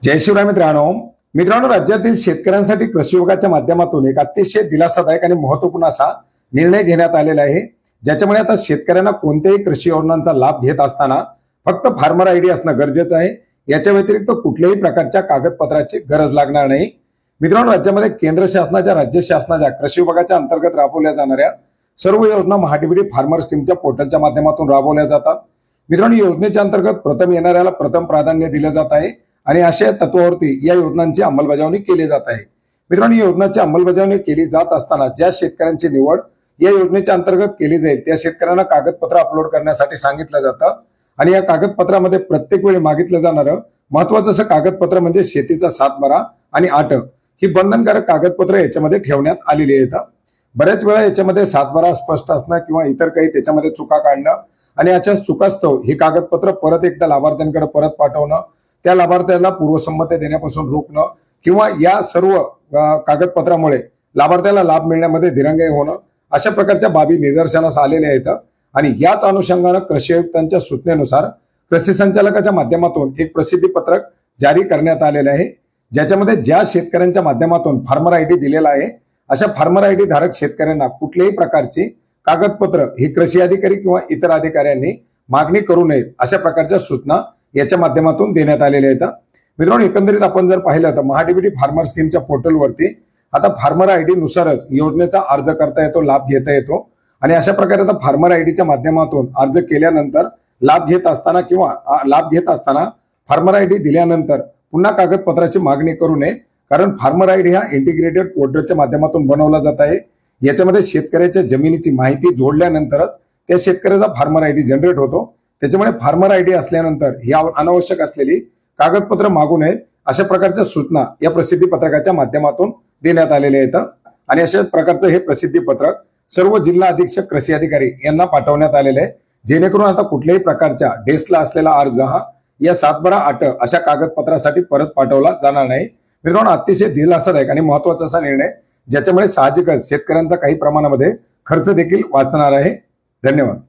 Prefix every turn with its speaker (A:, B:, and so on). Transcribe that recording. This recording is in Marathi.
A: जय शिवराय मित्रांनो राज्यातील शेतकऱ्यांसाठी कृषी विभागाच्या माध्यमातून एक अतिशय दिलासादायक आणि महत्त्वपूर्ण असा निर्णय घेण्यात आलेला आहे, ज्याच्यामुळे आता शेतकऱ्यांना कोणत्याही कृषी योजनांचा लाभ घेत असताना फक्त फार्मर आयडी असणं गरजेचं आहे। याच्या व्यतिरिक्त कुठल्याही प्रकारच्या कागदपत्राची गरज लागणार नाही। मित्रांनो, राज्यामध्ये केंद्र शासनाच्या राज्य शासनाच्या कृषी विभागाच्या अंतर्गत राबवल्या जाणाऱ्या सर्व योजना महाडीबीटी फार्मर स्कीमच्या पोर्टलच्या माध्यमातून राबवल्या जातात। मित्रांनो, योजनेच्या अंतर्गत प्रथम येणाऱ्याला प्रथम प्राधान्य दिले जात आहे आणि अशा तत्वावरती या योजनांची अंमलबजावणी केली जात आहे। मित्रांनो, योजनांची अंमलबजावणी केली जात असताना ज्या शेतकऱ्यांची निवड या योजनेच्या अंतर्गत केली जाईल त्या शेतकऱ्यांना कागदपत्र अपलोड करण्यासाठी सांगितलं जातं आणि या कागदपत्रामध्ये प्रत्येक वेळी मागितलं जाणारं महत्त्वाचं असं कागदपत्र म्हणजे शेतीचा सातबारा आणि आट ही बंधनकारक कागदपत्र याच्यामध्ये ठेवण्यात आलेली आहेत। बऱ्याच वेळा याच्यामध्ये सातबारा स्पष्ट असणं किंवा इतर काही त्याच्यामध्ये चुका काढणं आणि याच्या चुकास्तव ही कागदपत्र परत एकदा लाभार्थ्यांकडे परत पाठवणं, त्या लाभार्थ्याला पूर्वसंमती देण्यापासून रोखणं किंवा या सर्व कागदपत्रामुळे लाभार्थ्याला लाभ मिळण्यामध्ये दिरंगाई होणं अशा प्रकारच्या बाबी निदर्शनास आलेल्या आहेत। आणि याच अनुषंगाने कृषी आयुक्तांच्या सूचनेनुसार कृषी संचालकाच्या माध्यमातून एक प्रसिद्धी पत्रक जारी करण्यात आलेले आहे, ज्याच्यामध्ये ज्या शेतकऱ्यांच्या माध्यमातून फार्मर आयडी दिलेला आहे अशा फार्मर आयडी धारक शेतकऱ्यांना कुठल्याही प्रकारची कागदपत्र ही कृषी अधिकारी किंवा इतर अधिकाऱ्यांनी मागणी करू नयेत अशा प्रकारच्या सूचना याच्या माध्यमातून देण्यात आलेल्या आहेत। मित्रांनो, एकंदरीत आपण जर पाहिलं तर महाडीबीटी फार्मर स्कीमच्या पोर्टलवरती आता फार्मर आयडी नुसारच योजनेचा अर्ज करता येतो, लाभ घेता येतो आणि अशा प्रकारे आता फार्मर आयडीच्या माध्यमातून अर्ज केल्यानंतर लाभ घेत असताना फार्मर आयडी दिल्यानंतर पुन्हा कागदपत्राची मागणी करू नये, कारण फार्मर आयडी हा इंटिग्रेटेड पोर्टलच्या माध्यमातून बनवला जात आहे। याच्यामध्ये शेतकऱ्याच्या जमिनीची माहिती जोडल्यानंतरच त्या शेतकऱ्याचा फार्मर आयडी जनरेट होतो। त्याच्यामुळे फार्मर आयडी असल्यानंतर या अनावश्यक असलेली कागदपत्र मागू नयेत अशा प्रकारच्या सूचना या प्रसिद्धी पत्रकाच्या माध्यमातून देण्यात आलेल्या आहेत। आणि अशा प्रकारचं हे प्रसिद्धी पत्रक सर्व जिल्हा अधीक्षक कृषी अधिकारी यांना पाठवण्यात आलेले आहे, जेणेकरून आता कुठल्याही प्रकारच्या डेस्कला असलेला अर्ज हा या सातबारा आट अशा कागदपत्रासाठी परत पाठवला जाणार नाही। मित्रांनो, अतिशय दिलासादायक आणि महत्त्वाचा असा निर्णय, ज्याच्यामुळे साहजिकच शेतकऱ्यांचा काही प्रमाणामध्ये खर्च देखील वाचणार आहे। धन्यवाद।